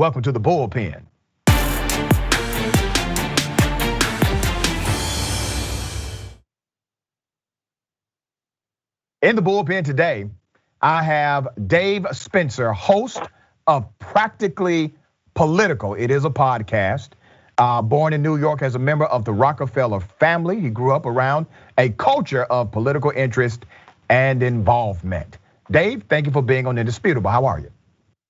Welcome to the Bullpen. In the Bullpen today, I have Dave Spencer, host of Practically Political. It is a podcast. Born in New York as a member of the Rockefeller family, he grew up around a culture of political interest and involvement. Dave, thank you for being on Indisputable. How are you?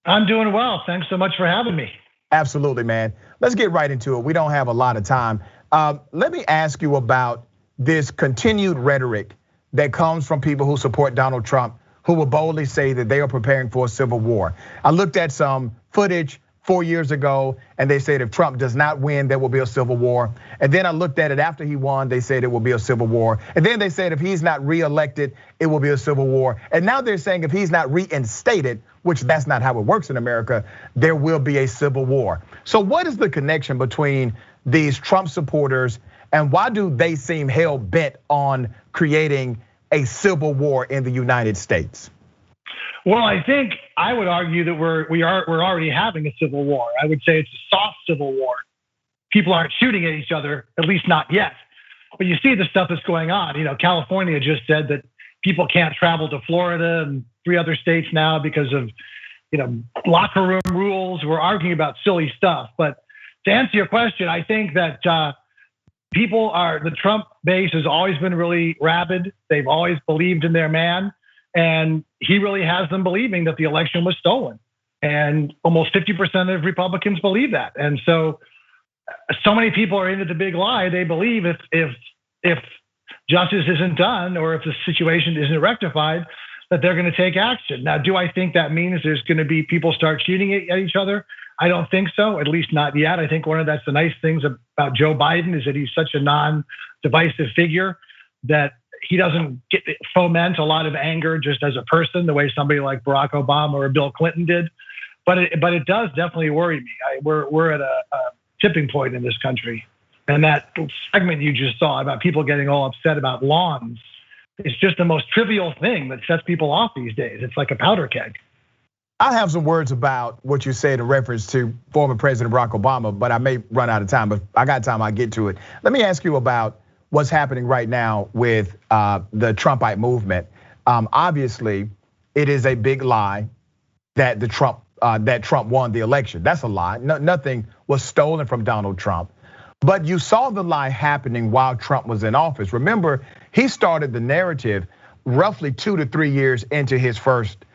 I'm doing well. Thanks so much for having me. Absolutely, man. Let's get right into it. We don't have a lot of time. Let me ask you about this continued rhetoric that comes from people who support Donald Trump, who will boldly say that they are preparing for a civil war. I looked at some footage 4 years ago, and they said if Trump does not win, there will be a civil war. And then I looked at it after he won, they said it will be a civil war. And then they said if he's not reelected, it will be a civil war. And now they're saying if he's not reinstated, which that's not how it works in America, there will be a civil war. So what is the connection between these Trump supporters and why do they seem hell bent on creating a civil war in the United States? Well, I think I would argue that we're already having a civil war. I would say it's a soft civil war. People aren't shooting at each other, at least not yet. But you see the stuff that's going on. California just said that people can't travel to Florida and 3 other states now because of locker room rules. We're arguing about silly stuff. But to answer your question, I think that the Trump base has always been really rabid. They've always believed in their man. And he really has them believing that the election was stolen. And almost 50% of Republicans believe that. And so many people are into the big lie. They believe if justice isn't done or if the situation isn't rectified, that they're going to take action. Now, do I think that means there's going to be people start shooting at each other? I don't think so, at least not yet. I think that's the nice things about Joe Biden is that he's such a non-divisive figure that he doesn't foment a lot of anger just as a person, the way somebody like Barack Obama or Bill Clinton did. But it does definitely worry me. We're at a tipping point in this country. And that segment you just saw about people getting all upset about lawns, it's just the most trivial thing that sets people off these days. It's like a powder keg. I have some words about what you said in reference to former President Barack Obama, but I may run out of time, but I got time, I'll get to it. Let me ask you about what's happening right now with the Trumpite movement. Obviously, it is a big lie that Trump won the election. That's a lie. Nothing was stolen from Donald Trump. But you saw the lie happening while Trump was in office. Remember, he started the narrative roughly 2 to 3 years into his first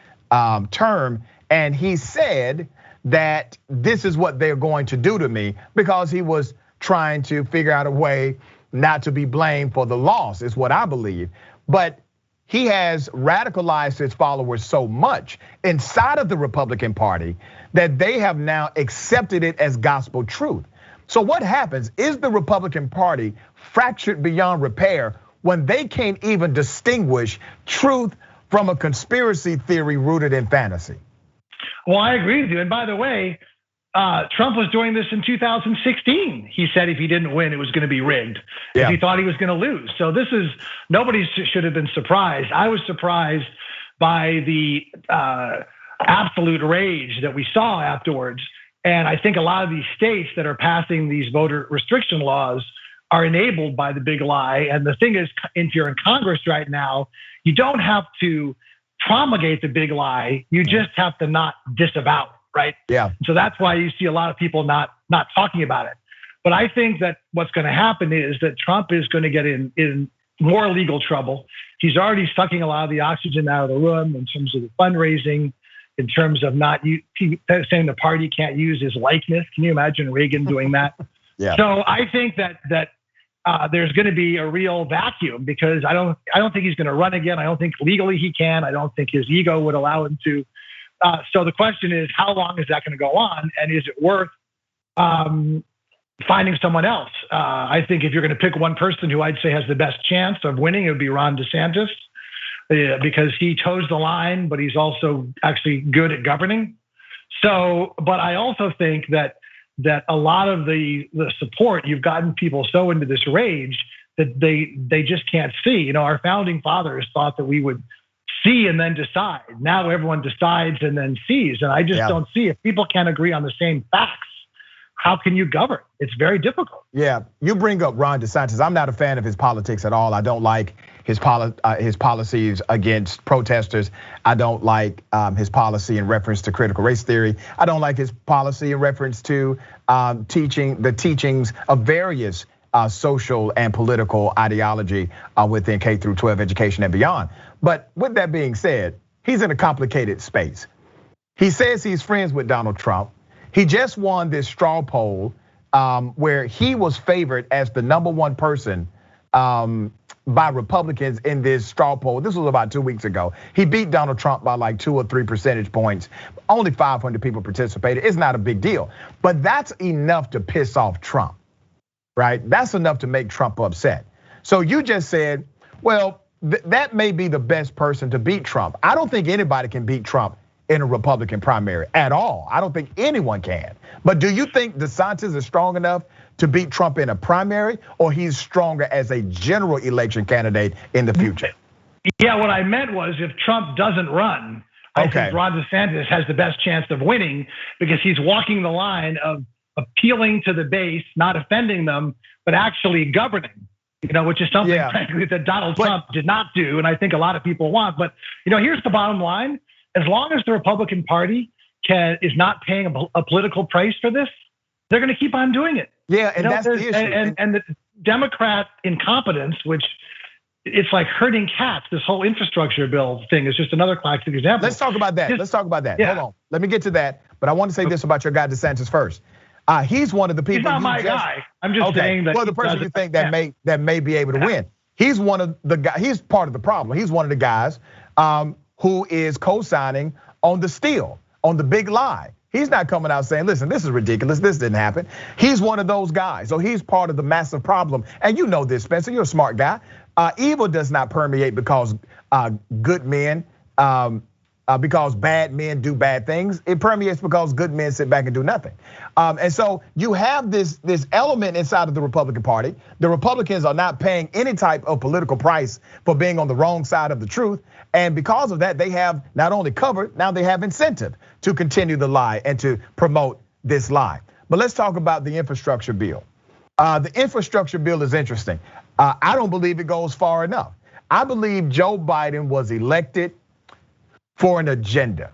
term, and he said that this is what they're going to do to me because he was trying to figure out a way not to be blamed for the loss, is what I believe. But he has radicalized his followers so much inside of the Republican Party that they have now accepted it as gospel truth. So what happens? Is the Republican Party fractured beyond repair when they can't even distinguish truth from a conspiracy theory rooted in fantasy? Well, I agree with you. And by the way, Trump was doing this in 2016. He said if he didn't win, it was going to be rigged. Yeah. If he thought he was going to lose. So nobody should have been surprised. I was surprised by the absolute rage that we saw afterwards. And I think a lot of these states that are passing these voter restriction laws are enabled by the big lie. And the thing is, if you're in Congress right now, you don't have to promulgate the big lie. You just have to not disavow it. Right? Yeah. So that's why you see a lot of people not talking about it. But I think that what's going to happen is that Trump is going to get in more legal trouble. He's already sucking a lot of the oxygen out of the room in terms of the fundraising, in terms of saying the party can't use his likeness. Can you imagine Reagan doing that? Yeah. So I think that there's going to be a real vacuum because I don't think he's going to run again. I don't think legally he can. I don't think his ego would allow him to. So the question is, how long is that going to go on? And is it worth finding someone else? I think if you're going to pick one person who I'd say has the best chance of winning, it would be Ron DeSantis because he toes the line, but he's also actually good at governing. So, but I also think that a lot of the support, you've gotten people so into this rage that they just can't see. Our founding fathers thought that we would see and then decide. Now everyone decides and then sees. And I just don't see, if people can't agree on the same facts, how can you govern? It's very difficult. Yeah, you bring up Ron DeSantis. I'm not a fan of his politics at all. I don't like his policies against protesters. I don't like his policy in reference to critical race theory. I don't like his policy in reference to the teachings of various social and political ideology within K through 12 education and beyond. But with that being said, he's in a complicated space. He says he's friends with Donald Trump. He just won this straw poll where he was favored as the #1 person by Republicans in this straw poll. This was about 2 weeks ago. He beat Donald Trump by like 2 or 3 percentage points. Only 500 people participated. It's not a big deal, but that's enough to piss off Trump, right? That's enough to make Trump upset. So you just said, well, that may be the best person to beat Trump. I don't think anybody can beat Trump in a Republican primary at all. I don't think anyone can. But do you think DeSantis is strong enough to beat Trump in a primary, or he's stronger as a general election candidate in the future? Yeah, what I meant was if Trump doesn't run, I think Ron DeSantis has the best chance of winning because he's walking the line of appealing to the base, not offending them, but actually governing. Which is something frankly that Donald Trump did not do, and I think a lot of people want. But here's the bottom line. As long as the Republican Party is not paying a political price for this, they're going to keep on doing it. Yeah, and that's the issue. And the Democrat incompetence, which it's like herding cats. This whole infrastructure bill thing is just another classic example. Let's talk about that. Yeah. Hold on. Let me get to that. But I want to say this about your guy DeSantis first. He's one of the people. He's not my guy. I'm just saying that. Well, the person you think that may be able to win. He's one of the guys. He's part of the problem. He's one of the guys who is co-signing on the steal, on the big lie. He's not coming out saying, listen, this is ridiculous, this didn't happen. He's one of those guys, so he's part of the massive problem. And you know this, Spencer, you're a smart guy. Evil does not permeate because good men, because bad men do bad things. It permeates because good men sit back and do nothing. And so you have this element inside of the Republican Party. The Republicans are not paying any type of political price for being on the wrong side of the truth. And because of that, they have not only covered, now they have incentive to continue the lie and to promote this lie. But let's talk about the infrastructure bill. The infrastructure bill is interesting. I don't believe it goes far enough. I believe Joe Biden was elected for an agenda.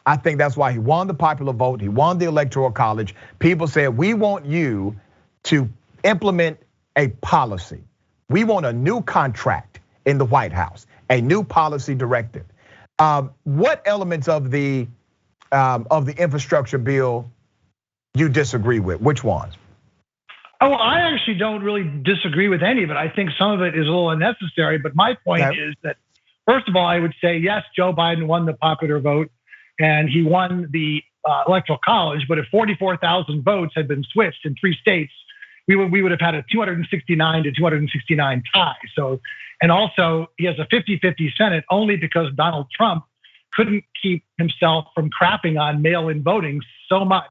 I think that's why he won the popular vote. He won the electoral college. People said, we want you to implement a policy. We want a new contract in the White House, a new policy directive. What elements of the infrastructure bill you disagree with? Which ones? Oh, I actually don't really disagree with any of it. I think some of it is a little unnecessary, but my point is that, first of all, I would say, yes, Joe Biden won the popular vote and he won the electoral college, but if 44,000 votes had been switched in 3 states, we would have had a 269 to 269 tie. So, and also he has a 50-50 Senate only because Donald Trump couldn't keep himself from crapping on mail-in voting so much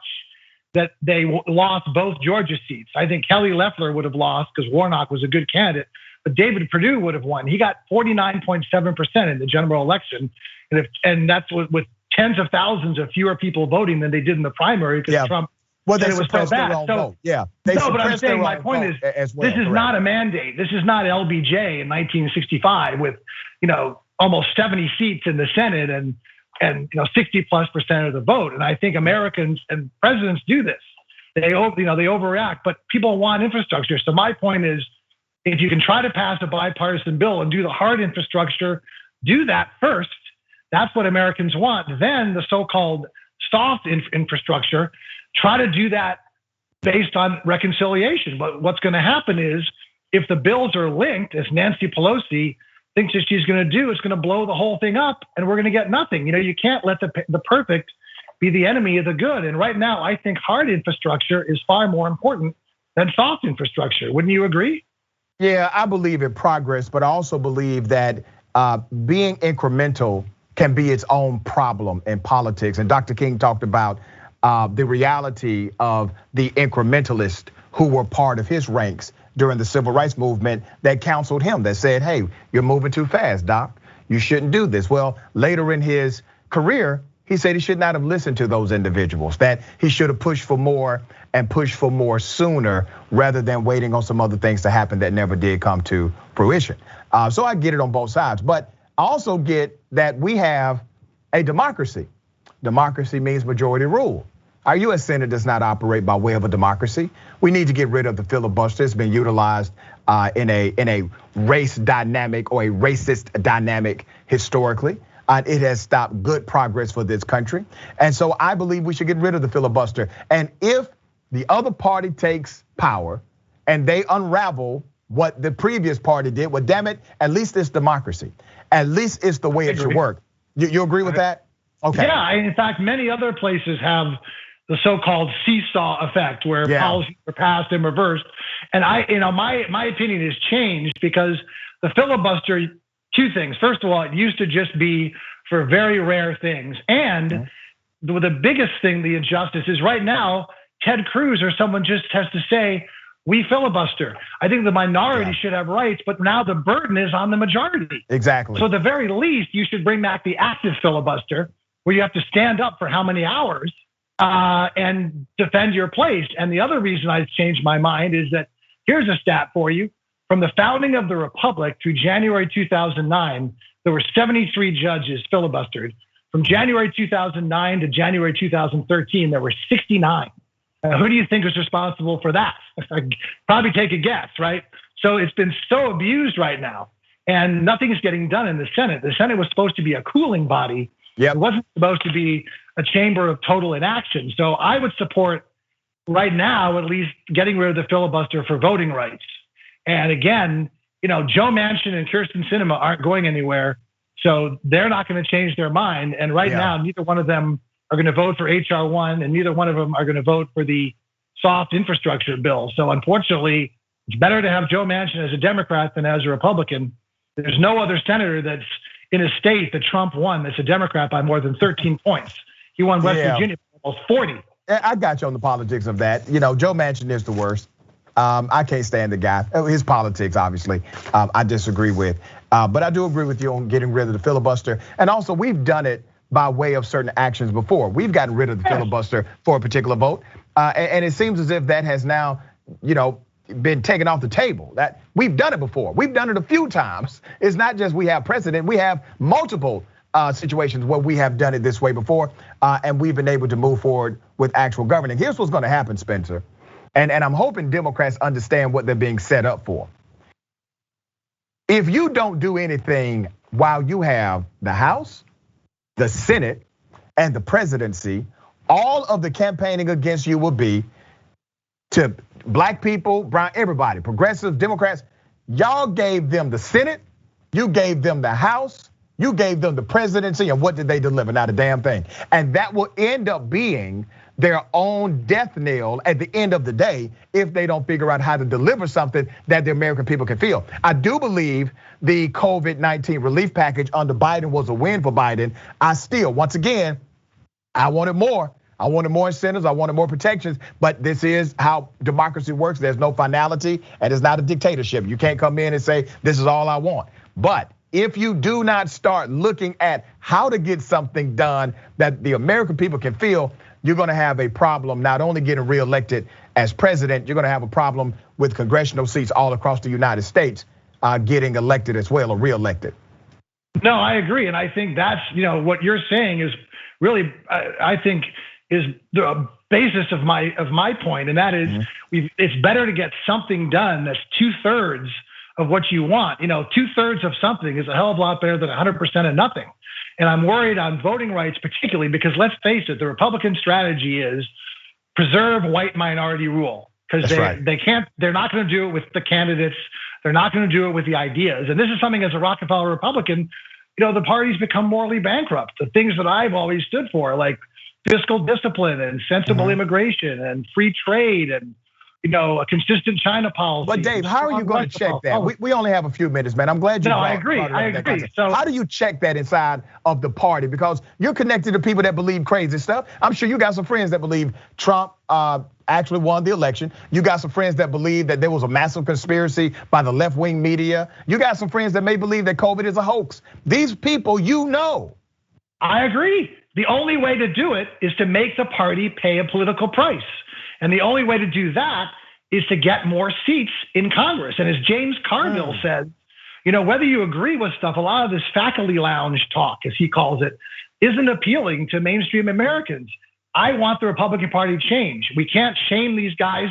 that they lost both Georgia seats. I think Kelly Loeffler would have lost because Warnock was a good candidate, but David Perdue would have won. He got 49.7% in the general election, and that's with tens of thousands of fewer people voting than they did in the primary because Trump said it was so bad. No, but I'm saying my point is this is not a mandate. This is not LBJ in 1965 with almost 70 seats in the Senate and 60+% of the vote. And I think Americans and presidents do this. They overreact, but people want infrastructure. So my point is, if you can try to pass a bipartisan bill and do the hard infrastructure, do that first. That's what Americans want. Then the so-called soft infrastructure, try to do that based on reconciliation. But what's going to happen is if the bills are linked, as Nancy Pelosi thinks that she's going to do, it's going to blow the whole thing up and we're going to get nothing. You can't let the perfect be the enemy of the good. And right now, I think hard infrastructure is far more important than soft infrastructure. Wouldn't you agree? Yeah, I believe in progress, but I also believe that being incremental can be its own problem in politics. And Dr. King talked about the reality of the incrementalists who were part of his ranks during the civil rights movement that counseled him, that said, hey, you're moving too fast, Doc. you shouldn't do this. Well, later in his career, he said he should not have listened to those individuals, that he should have pushed for more and pushed for more sooner rather than waiting on some other things to happen that never did come to fruition. So I get it on both sides, but I also get that we have a democracy. Democracy means majority rule. Our US Senate does not operate by way of a democracy. We need to get rid of the filibuster. It's been utilized in a race dynamic or a racist dynamic historically. It has stopped good progress for this country. And so I believe we should get rid of the filibuster. And if the other party takes power and they unravel what the previous party did, well, damn it, at least it's democracy. At least it's the way it should work. You agree with that? Okay. Yeah, in fact, many other places have the so-called seesaw effect where policies are passed and reversed. And my opinion has changed because the filibuster, two things. First of all, it used to just be for very rare things. And the biggest thing, the injustice is right now, Ted Cruz or someone just has to say, we filibuster. I think the minority should have rights, but now the burden is on the majority. Exactly. So at the very least, you should bring back the active filibuster where you have to stand up for how many hours and defend your place. And the other reason I've changed my mind is that here's a stat for you. From the founding of the Republic through January 2009, there were 73 judges filibustered. From January 2009 to January 2013, there were 69. Who do you think is responsible for that? Probably take a guess, right? So it's been so abused right now, and nothing is getting done in the Senate. The Senate was supposed to be a cooling body. It wasn't supposed to be a chamber of total inaction. So I would support right now, at least getting rid of the filibuster for voting rights. And again, Joe Manchin and Kirsten Sinema aren't going anywhere. So they're not going to change their mind. And right now, neither one of them are going to vote for HR 1 and neither one of them are going to vote for the soft infrastructure bill. So unfortunately, it's better to have Joe Manchin as a Democrat than as a Republican. There's no other senator that's in a state that Trump won that's a Democrat by more than 13 points. He won West Virginia by almost 40. I got you on the politics of that. Joe Manchin is the worst. I can't stand the guy. His politics, obviously, I disagree with. But I do agree with you on getting rid of the filibuster. And also, we've done it by way of certain actions before. We've gotten rid of the filibuster for a particular vote. And it seems as if that has now, been taken off the table. That we've done it before. We've done it a few times. It's not just we have precedent. We have multiple situations where we have done it this way before. And we've been able to move forward with actual governing. Here's what's going to happen, Spencer. And I'm hoping Democrats understand what they're being set up for. If you don't do anything while you have the House, the Senate, and the presidency, all of the campaigning against you will be to black people, brown, everybody, progressives, Democrats. Y'all gave them the Senate, you gave them the House, you gave them the presidency, and what did they deliver? Not a damn thing. And that will end up being their own death knell at the end of the day if they don't figure out how to deliver something that the American people can feel. I do believe the COVID-19 relief package under Biden was a win for Biden. I still, once again, I wanted more. I wanted more incentives, I wanted more protections, but this is how democracy works. There's no finality, and it's not a dictatorship. You can't come in and say, this is all I want. But if you do not start looking at how to get something done that the American people can feel, you're gonna have a problem not only getting reelected as president, you're gonna have a problem with congressional seats all across the United States getting elected as well or reelected. No, I agree. And I think that's, what you're saying is really, I think, is the basis of my point. And that is, it's better to get something done that's 2/3 of what you want. 2/3 of something is a hell of a lot better than 100% of nothing. And I'm worried on voting rights particularly because let's face it, the Republican strategy is preserve white minority rule because they're not going to do it with the candidates. They're not going to do it with the ideas. And this is something as a Rockefeller Republican, the party's become morally bankrupt. The things that I've always stood for, like fiscal discipline and sensible immigration and free trade and a consistent China policy. But Dave, how are you going to check that? We only have a few minutes, man. I'm glad you. No, I agree. So how do you check that inside of the party? Because you're connected to people that believe crazy stuff. I'm sure you got some friends that believe Trump actually won the election. You got some friends that believe that there was a massive conspiracy by the left-wing media. You got some friends that may believe that COVID is a hoax. These people, I agree. The only way to do it is to make the party pay a political price. And the only way to do that is to get more seats in Congress. And as James Carville said, whether you agree with stuff, a lot of this faculty lounge talk, as he calls it, isn't appealing to mainstream Americans. I want the Republican Party to change. We can't shame these guys.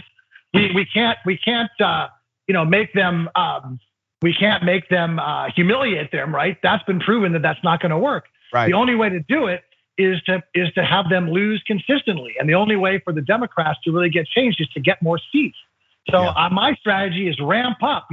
We can't make them. We can't make them humiliate them. Right? That's been proven that that's not going to work. Right. The only way to do it is to have them lose consistently, and the only way for the Democrats to really get changed is to get more seats. So my strategy is ramp up.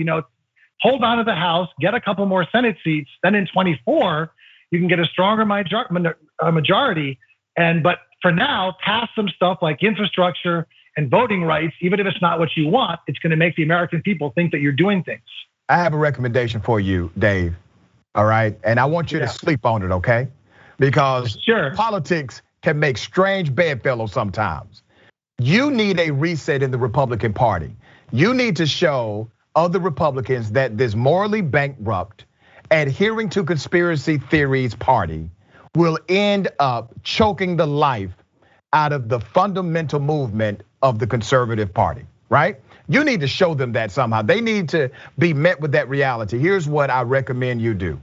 Hold on to the House, get a couple more Senate seats. Then in 24, you can get a stronger majority. But for now, pass some stuff like infrastructure and voting rights. Even if it's not what you want, it's going to make the American people think that you're doing things. I have a recommendation for you, Dave. All right, and I want you to sleep on it, okay? Because politics can make strange bedfellows sometimes. You need a reset in the Republican Party. You need to show other Republicans that this morally bankrupt, adhering to conspiracy theories party will end up choking the life out of the fundamental movement of the conservative party, right? You need to show them that somehow. They need to be met with that reality. Here's what I recommend you do.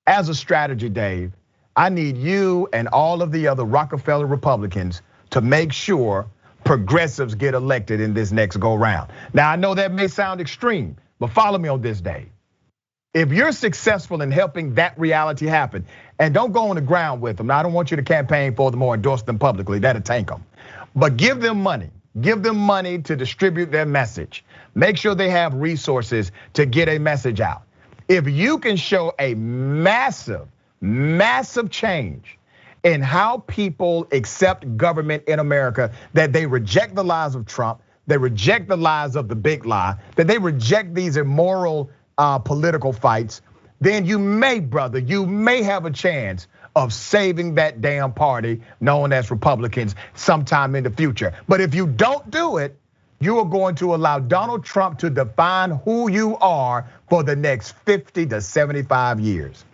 As a strategy, Dave, I need you and all of the other Rockefeller Republicans to make sure progressives get elected in this next go round. Now, I know that may sound extreme, but follow me on this, Dave. If you're successful in helping that reality happen, and don't go on the ground with them. Now, I don't want you to campaign for them or endorse them publicly, that'll tank them. But give them money to distribute their message. Make sure they have resources to get a message out. If you can show a massive change in how people accept government in America, that they reject the lies of Trump, they reject the lies of the big lie, that they reject these immoral political fights, then you may have a chance of saving that damn party known as Republicans sometime in the future. But if you don't do it, you are going to allow Donald Trump to define who you are for the next 50 to 75 years.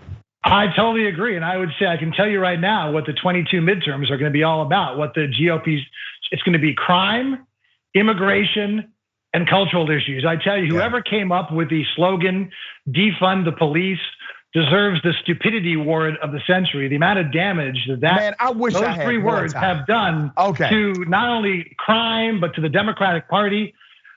I totally agree. And I would say, I can tell you right now what the 22 midterms are going to be all about. What the GOP's, it's going to be crime, immigration, and cultural issues. I tell you, whoever came up with the slogan, defund the police, deserves the stupidity award of the century. The amount of damage that those three words have done to not only crime, but to the Democratic Party.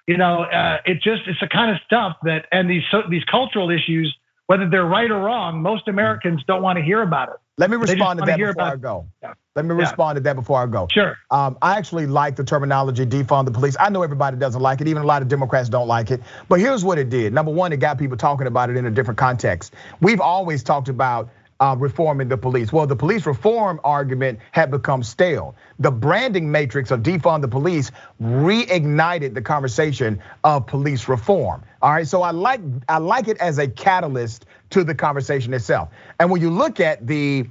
It's the kind of stuff that, and these cultural issues, whether they're right or wrong, most Americans don't want to hear about it. Let me respond to that before I go. Let me respond to that before I go. Sure. I actually like the terminology defund the police. I know everybody doesn't like it. Even a lot of Democrats don't like it. But here's what it did. Number one, it got people talking about it in a different context. We've always talked about reforming the police. Well, the police reform argument had become stale. The branding matrix of defund the police reignited the conversation of police reform. All right, so I like it as a catalyst to the conversation itself. And when you look at the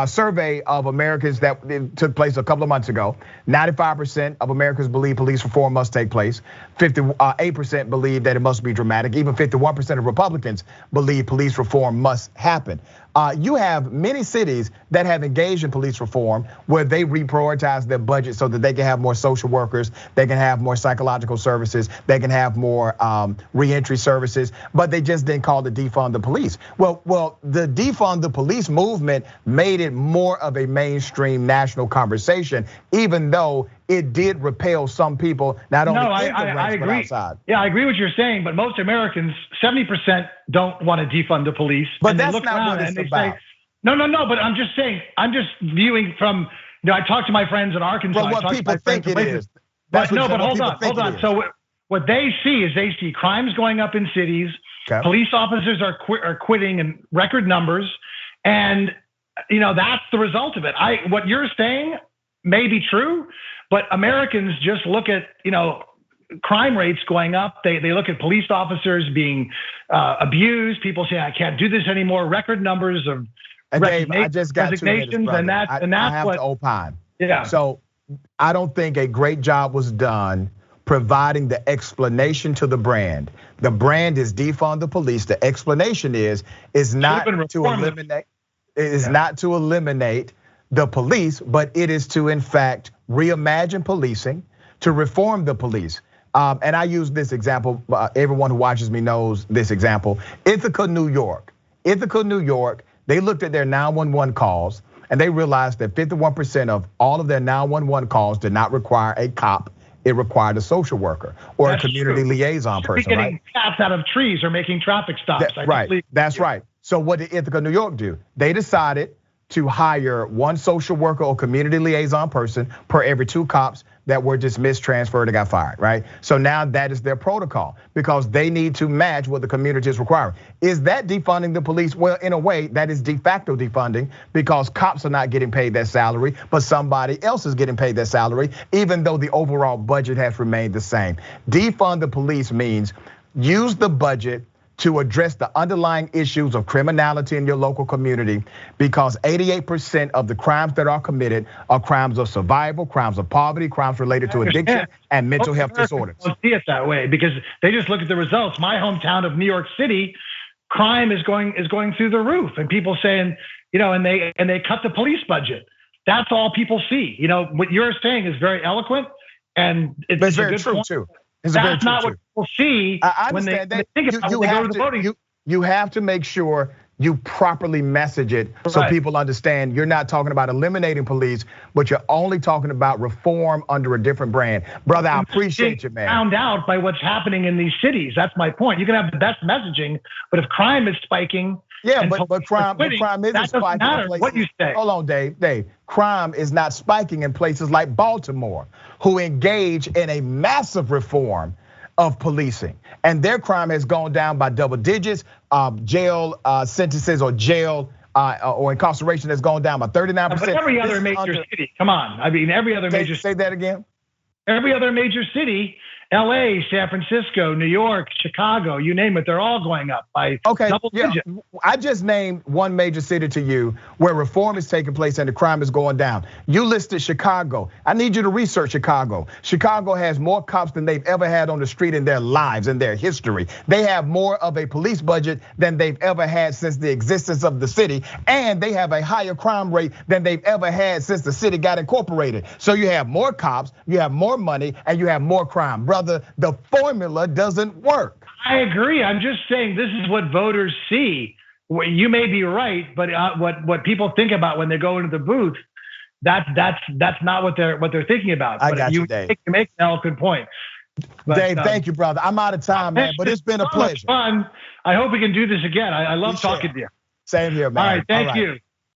survey of Americans that took place a couple of months ago, 95% of Americans believe police reform must take place. 58% believe that it must be dramatic. Even 51% of Republicans believe police reform must happen. You have many cities that have engaged in police reform where they reprioritize their budget so that they can have more social workers, they can have more psychological services, they can have more reentry services, but they just didn't call it defund the police. Well, the defund the police movement made it more of a mainstream national conversation, even though it did repel some people, not only in the ranks, but outside. Yeah, I agree with what you're saying, but most Americans, 70% don't want to defund the police. But that's not what it's about. No, but I'm just saying, I'm just viewing from, I talk to my friends in Arkansas. But what people think it is. But hold on. So what they see is they see crimes going up in cities. Okay. Police officers are quitting in record numbers. And that's the result of it. What you're saying may be true, but Americans just look at, crime rates going up. They look at police officers being abused. People say, I can't do this anymore. Record numbers of Dave, I just got 2 minutes, brother. and that's I have what, to opine. Yeah. So I don't think a great job was done providing the explanation to the brand. The brand is defund the police. The explanation is not to eliminate. It is not to eliminate the police, but it is to, in fact, reimagine policing, to reform the police. And I use this example. Everyone who watches me knows this example. Ithaca, New York. Ithaca, New York. They looked at their 911 calls and they realized that 51% of all of their 911 calls did not require a cop. It required a social worker or a community liaison person, right? Getting cops out of trees or making traffic stops. Right, that's right. So what did Ithaca, New York do? They decided to hire one social worker or community liaison person per every 2 cops that were dismissed, transferred, or got fired, right? So now that is their protocol because they need to match what the community is requiring. Is that defunding the police? Well, in a way, that is de facto defunding because cops are not getting paid their salary, but somebody else is getting paid their salary, even though the overall budget has remained the same. Defund the police means use the budget to address the underlying issues of criminality in your local community because 88% of the crimes that are committed are crimes of survival, crimes of poverty, crimes related to addiction and mental health disorders. Don't see it that way because they just look at the results. My hometown of New York City, crime is going through the roof and people saying, and they cut the police budget. That's all people see. What you're saying is very eloquent and it's very true point. Too. That's not what people see when they think about when they go to the voting. You have to make sure you properly message it so people understand you're not talking about eliminating police, but you're only talking about reform under a different brand. Brother, I appreciate you, man. Found out by what's happening in these cities. That's my point. You can have the best messaging, but if crime is spiking, but crime isn't spiking. Matter what you say. Hold on, Dave. Crime is not spiking in places like Baltimore, who engage in a massive reform of policing, and their crime has gone down by double digits. Jail sentences or jail or incarceration has gone down by 39%. But every other major city, come on. I mean, every other major. Say that again. Every other major city. LA, San Francisco, New York, Chicago, you name it, they're all going up by double digits. I just named one major city to you where reform is taking place and the crime is going down. You listed Chicago. I need you to research Chicago. Chicago has more cops than they've ever had on the street in their lives, in their history. They have more of a police budget than they've ever had since the existence of the city. And they have a higher crime rate than they've ever had since the city got incorporated. So you have more cops, you have more money, and you have more crime. Brother, the formula doesn't work. I agree. I'm just saying this is what voters see. You may be right, but what people think about when they go into the booth, that's not what they're thinking about. I got you, Dave. You make an eloquent point. But, Dave, thank you, brother. I'm out of time, man, but it's been a pleasure. Fun. I hope we can do this again. I love talking to you. Same here, man. All right, thank you.